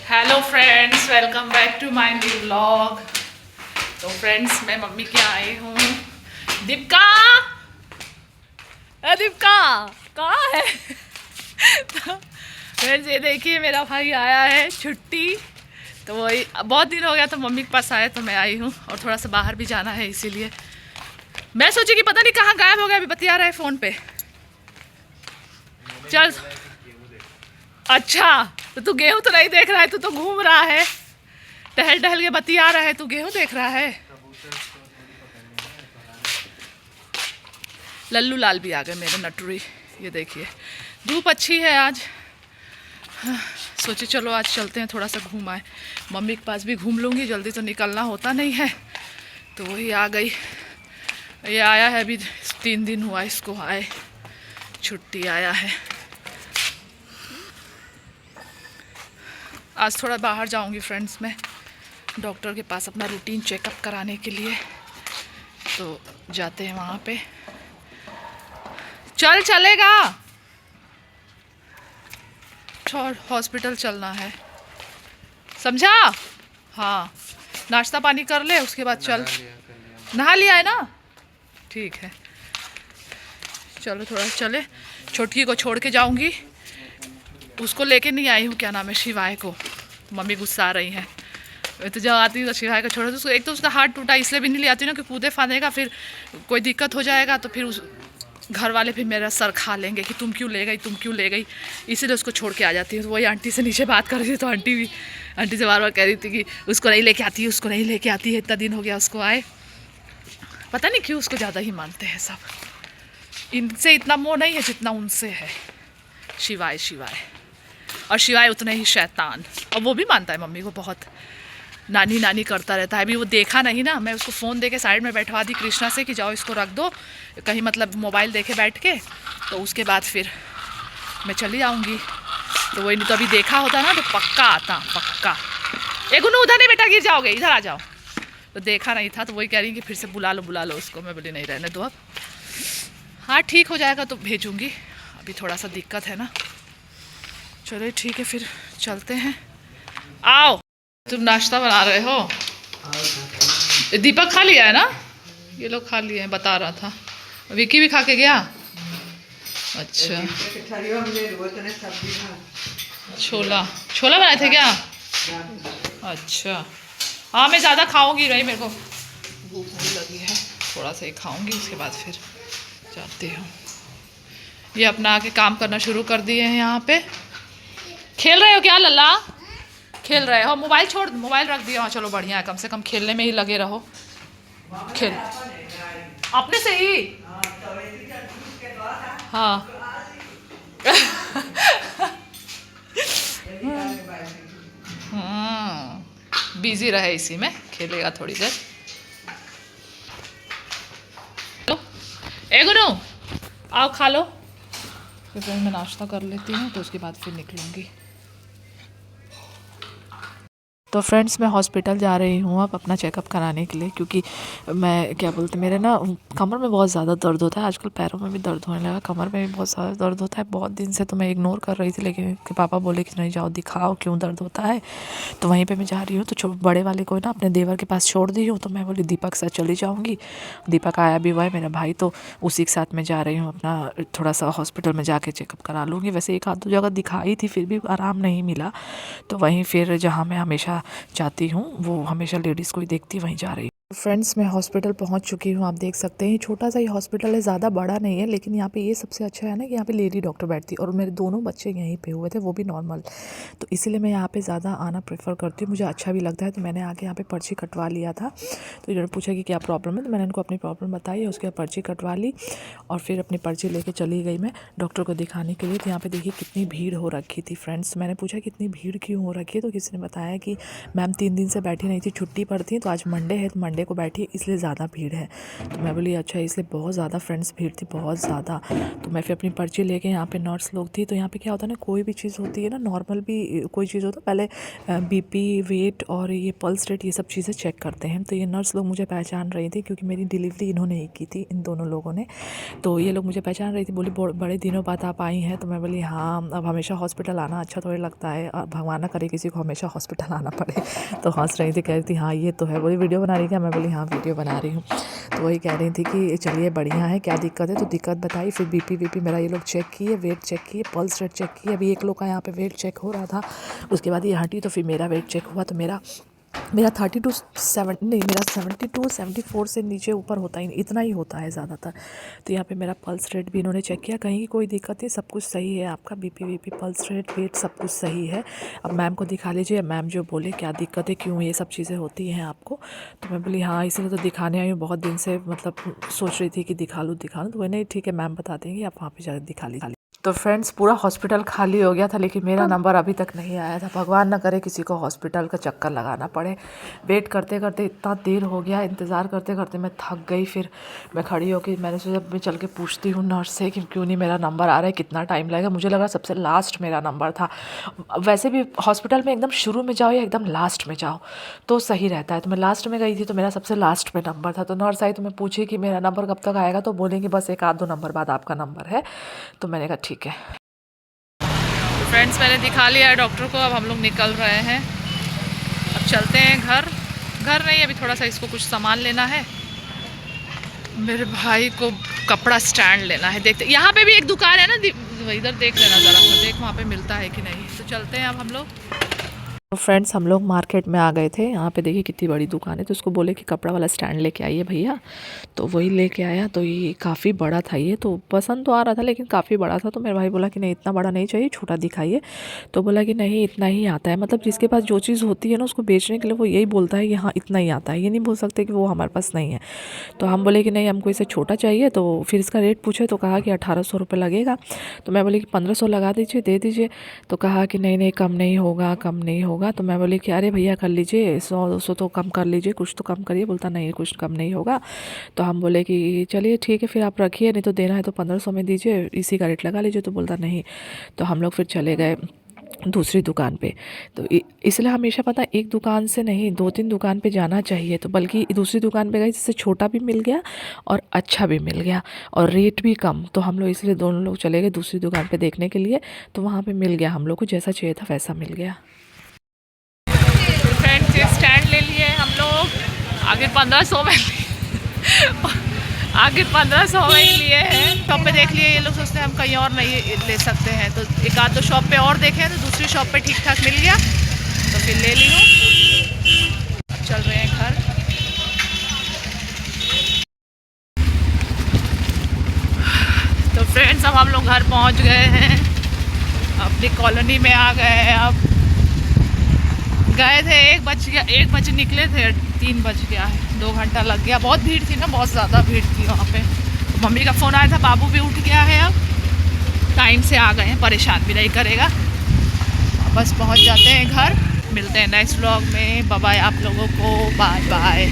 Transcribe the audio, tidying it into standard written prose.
Hello friends, welcome back to my new vlog. तो friends, मैं mummy के आई हूँ। दीपिका, दीपिका कहाँ है? तो फ्रेंड्स, ये देखिए मेरा भाई आया है छुट्टी। तो वही बहुत दिन हो गया तो मम्मी के पास आया, तो मैं आई हूँ और थोड़ा सा बाहर भी जाना है, इसीलिए मैं सोची कि पता नहीं कहाँ गायब हो गया। अभी बतिया रहा है फ़ोन पे। चल, अच्छा तो तू गेहूं तो नहीं देख रहा है, तू तो घूम रहा है, टहल टहल के बतिया रहा है, तू गेहूं देख रहा है। लल्लू लाल भी आ गए मेरे नटुरी। ये देखिए धूप अच्छी है आज। सोचे चलो आज चलते हैं, थोड़ा सा घूम आए। मम्मी के पास भी घूम लूँगी, जल्दी तो निकलना होता नहीं है। तो वही आ गई। ये आया है, अभी 3 दिन हुआ इसको आए, छुट्टी आया है। आज थोड़ा बाहर जाऊंगी फ्रेंड्स, मैं डॉक्टर के पास अपना रूटीन चेकअप कराने के लिए। तो जाते हैं वहाँ पे। चल चलेगा, छोड़, हॉस्पिटल चलना है, समझा? हाँ, नाश्ता पानी कर ले, उसके बाद चल। नहा लिया है ना? ठीक है, चलो थोड़ा चले। छोटकी को छोड़ के जाऊंगी, उसको लेके नहीं आई हूँ, क्या नाम है, शिवाय को। मम्मी गुस्सा आ रही हैं। मैं तो जब आती हूँ तो शिवाय को छोड़, तो एक तो उसका हाथ टूटा, इसलिए भी नहीं ले आती ना कि कूदे फांदेगा, फिर कोई दिक्कत हो जाएगा, तो फिर उस घर वाले फिर मेरा सर खा लेंगे कि तुम क्यों ले गई, तुम क्यों ले गई। इसीलिए उसको छोड़ के आ जाती हूँ। तो वही आंटी से नीचे बात कर रही थी, तो आंटी से बार बार कह रही थी कि उसको नहीं लेके आती है, उसको नहीं लेके आती है। इतना दिन हो गया उसको आए, पता नहीं क्यों उसको ज़्यादा ही मानते हैं सब। इनसे इतना मोह नहीं है जितना उनसे है। शिवाय शिवाय, और शिवाय उतने ही शैतान। और वो भी मानता है मम्मी को बहुत, नानी नानी करता रहता है। अभी वो देखा नहीं ना, मैं उसको फ़ोन दे के साइड में बैठवा दी कृष्णा से कि जाओ इसको रख दो कहीं, मतलब मोबाइल देखे बैठ के, तो उसके बाद फिर मैं चली आऊँगी। तो वही नहीं तो अभी देखा होता ना तो पक्का आता, पक्का। ए गुनू, उधर नहीं बेटा, गिर जाओगे, इधर आ जाओ। तो देखा नहीं था, तो वही कह रही कि फिर से बुला लो उसको। मैं बोली नहीं, रहने दो अब। हाँ ठीक हो जाएगा तो भेजूँगी, अभी थोड़ा सा दिक्कत है ना। चलो ठीक है, फिर चलते हैं। आओ, तुम नाश्ता बना रहे हो? दीपक खा लिया है ना? ये लोग खा लिए हैं, बता रहा था। विकी भी खा के गया। अच्छा, छोला छोला बनाए थे क्या? अच्छा, हाँ मैं ज़्यादा खाऊंगी नहीं, मेरे को भूख भी लगी है, थोड़ा सा ही खाऊंगी, उसके बाद फिर जाती हूँ। ये अपना आके काम करना शुरू कर दिए हैं यहाँ पे। खेल रहे हो क्या लल्ला? खेल रहे हो? मोबाइल छोड़, मोबाइल रख दिया। हाँ चलो बढ़िया है, कम से कम खेलने में ही लगे रहो। खेल अपने से ही। हाँ बिजी रहे इसी में, खेलेगा थोड़ी देर। ए गुनू, आओ खा लो। फिर मैं नाश्ता कर लेती हूँ, तो उसके बाद फिर निकलूँगी। तो फ्रेंड्स, मैं हॉस्पिटल जा रही हूँ अब अपना चेकअप कराने के लिए, क्योंकि मैं क्या बोलते, मेरे ना कमर में बहुत ज़्यादा दर्द होता है आजकल, पैरों में भी दर्द होने लगा, कमर में भी बहुत ज़्यादा दर्द होता है। बहुत दिन से तो मैं इग्नोर कर रही थी, लेकिन कि पापा बोले कि नहीं जाओ दिखाओ, क्यों दर्द होता है। तो वहीं पर मैं जा रही हूँ। तो बड़े वाले को ना अपने देवर के पास छोड़ दी हूँ, तो मैं बोली दीपक से चली जाऊँगी। दीपक आया भी हुआ है मेरा भाई, तो उसी के साथ मैं जा रही हूँ अपना थोड़ा सा हॉस्पिटल में जाके चेकअप करा लूँगी। वैसे एक आध दो जगह दिखाई थी, फिर भी आराम नहीं मिला। तो वहीं फिर जहाँ मैं हमेशा जाती हूँ, वो हमेशा लेडीज़ को ही देखती, वहीं जा रही हूँ। फ्रेंड्स, मैं हॉस्पिटल पहुंच चुकी हूं। आप देख सकते हैं छोटा सा ही हॉस्पिटल है, ज़्यादा बड़ा नहीं है, लेकिन यहाँ पे ये सबसे अच्छा है ना कि यहाँ पे लेडी डॉक्टर बैठती है, और मेरे दोनों बच्चे यहीं पे हुए थे, वो भी नॉर्मल। तो इसीलिए मैं यहाँ पे ज़्यादा आना प्रेफर करती हूँ, मुझे अच्छा भी लगता है। तो मैंने आके यहाँ पे पर्ची कटवा लिया था। तो इन्होंने पूछा कि क्या प्रॉब्लम है, तो मैंने उनको अपनी प्रॉब्लम बताई, उसके बाद पर्ची कटवा ली और फिर अपनी पर्ची लेके चली गई मैं डॉक्टर को दिखाने के लिए। तो यहाँ पे देखिए कितनी भीड़ हो रखी थी फ्रेंड्स। मैंने पूछा कितनी भीड़ क्यों हो रखी है, तो किसी ने बताया कि मैम 3 दिन से बैठी नहीं थी, छुट्टी पर थी, तो आज मंडे है, तो मंडे संडे को बैठी इसलिए ज़्यादा भीड़ है। तो मैं बोली अच्छा, इसलिए बहुत ज़्यादा फ्रेंड्स भीड़ थी, बहुत ज़्यादा। तो मैं फिर अपनी पर्ची लेके, यहाँ पे नर्स लोग थी। तो यहाँ पे क्या होता है ना, कोई भी चीज़ होती है ना, नॉर्मल भी कोई चीज़ होता है, पहले बीपी, वेट और ये पल्स रेट, ये सब चीज़ें चेक करते हैं। तो ये नर्स लोग मुझे पहचान रही थी क्योंकि मेरी डिलीवरी इन्होंने ही की थी, इन दोनों लोगों ने। तो ये लोग मुझे पहचान रही थी, बोली बड़े दिनों बाद आप आई हैं। तो मैं बोली हाँ, अब हमेशा हॉस्पिटल आना अच्छा थोड़ी लगता है, और भगवान ना करे किसी को हमेशा हॉस्पिटल आना पड़े। तो हंस रही थी, कह रही थी हाँ ये तो है। बोली वीडियो बना रही क्या? मैं बोली हाँ वीडियो बना रही हूँ। तो वही कह रही थी कि चलिए बढ़िया है, क्या दिक्कत है? तो दिक्कत बताई। फिर बीपी मेरा ये लोग चेक किए, वेट चेक किए, पल्स रेट चेक किए। अभी एक लोग का यहाँ पे वेट चेक हो रहा था, उसके बाद ये हटी तो फिर मेरा वेट चेक हुआ। तो मेरा 72 74 से नीचे ऊपर होता ही, इतना ही होता है ज़्यादातर। तो यहाँ पे मेरा पल्स रेट भी इन्होंने चेक किया, कहीं की कोई दिक्कत नहीं, सब कुछ सही है आपका, बीपी पल्स रेट वेट सब कुछ सही है। अब मैम को दिखा लीजिए, मैम जो बोले क्या दिक्कत है, क्यों ये सब चीज़ें होती हैं आपको। तो मैं बोली हाँ इसलिए तो दिखाने आई हूँ, बहुत दिन से मतलब सोच रही थी कि दिखा लूँ। तो नहीं ठीक है, मैम बता देंगी, आप वहाँ पर जाकर दिखा लीजिए। तो फ्रेंड्स पूरा हॉस्पिटल खाली हो गया था, लेकिन मेरा नंबर अभी तक नहीं आया था। भगवान ना करे किसी को हॉस्पिटल का चक्कर लगाना पड़े। वेट करते करते इतना देर हो गया, इंतज़ार करते करते मैं थक गई। फिर मैं खड़ी होकर मैंने सोचा मैं चल के पूछती हूँ नर्स से कि क्यों नहीं मेरा नंबर आ रहा है, कितना टाइम लगेगा। मुझे लगा सबसे लास्ट मेरा नंबर था। वैसे भी हॉस्पिटल में एकदम शुरू में जाओ या एकदम लास्ट में जाओ तो सही रहता है। तो मैं लास्ट में गई थी, तो मेरा सबसे लास्ट में नंबर था। तो नर्स आई तो मैं पूछी कि मेरा नंबर कब तक आएगा, तो बोलेंगे बस 1-2 नंबर बाद आपका नंबर है। तो मैंने कहा ठीक है। फ्रेंड्स मैंने दिखा लिया है डॉक्टर को, अब हम लोग निकल रहे हैं। अब चलते हैं घर नहीं, अभी थोड़ा सा इसको कुछ सामान लेना है। मेरे भाई को कपड़ा स्टैंड लेना है। देखते यहाँ पे भी एक दुकान है ना, इधर देख लेना ज़रा, देख वहाँ पे मिलता है कि नहीं। तो चलते हैं अब हम लोग। तो फ्रेंड्स हम लोग मार्केट में आ गए थे। यहाँ पे देखिए कितनी बड़ी दुकान है। तो उसको बोले कि कपड़ा वाला स्टैंड लेके आइए भैया, तो वही लेके आया। तो ये काफ़ी बड़ा था, ये तो पसंद तो आ रहा था लेकिन काफ़ी बड़ा था। तो मेरे भाई बोला कि नहीं इतना बड़ा नहीं चाहिए, छोटा दिखाइए। तो बोला कि नहीं इतना ही आता है। मतलब जिसके पास जो चीज़ होती है ना, उसको बेचने के लिए वो यही बोलता है कि हाँ इतना ही आता है, ये नहीं बोल सकते कि वो हमारे पास नहीं है। तो हम बोले कि नहीं हमको इसे छोटा चाहिए। तो फिर इसका रेट पूछे तो कहा कि 1800 रुपये लगेगा। तो मैं बोली कि 1500 लगा दीजिए, दे दीजिए। तो कहा कि नहीं कम नहीं होगा, कम नहीं होगा। तो मैं बोली कि अरे भैया कर लीजिए, 100-200 तो कम कर लीजिए, कुछ तो कम करिए। बोलता नहीं कुछ कम नहीं होगा। तो हम बोले कि चलिए ठीक है फिर आप रखिए, नहीं तो देना है तो 1500 में दीजिए, इसी का रेट लगा लीजिए। तो बोलता नहीं। तो हम लोग फिर चले गए दूसरी दुकान पे। तो इसलिए हमेशा पता एक दुकान से नहीं 2-3 दुकान पे जाना चाहिए। तो बल्कि दूसरी दुकान पे गई जिससे छोटा भी मिल गया और अच्छा भी मिल गया और रेट भी कम। तो हम लोग इसलिए दोनों लोग चले गए दूसरी दुकान पे देखने के लिए। तो वहाँ पे मिल गया, हम लोग को जैसा चाहिए था वैसा मिल गया। फ्रेंड्स ये स्टैंड ले लिए हम लोग, आगे 1500 में आगे 1500 में ही लिए हैं। शॉप पे देख लिए, ये लोग सोचते हैं हम कहीं और नहीं ले सकते हैं। तो 1-2 शॉप पे और देखे तो दूसरी शॉप पे ठीक ठाक मिल गया, तो फिर ले ली हूँ। अब चल रहे हैं घर। तो फ्रेंड्स अब हम लोग घर पहुँच गए हैं, अपनी कॉलोनी में आ गए हैं। अब गए थे 1 बजे निकले थे, 3 बज गया है, 2 घंटा लग गया। बहुत भीड़ थी ना, बहुत ज़्यादा भीड़ थी वहाँ पे। तो मम्मी का फ़ोन आया था, बाबू भी उठ गया है, अब टाइम से आ गए हैं, परेशान भी नहीं करेगा। बस पहुँच जाते हैं घर, मिलते हैं नेक्स्ट व्लॉग में। बाय बाय आप लोगों को, बाय बाय।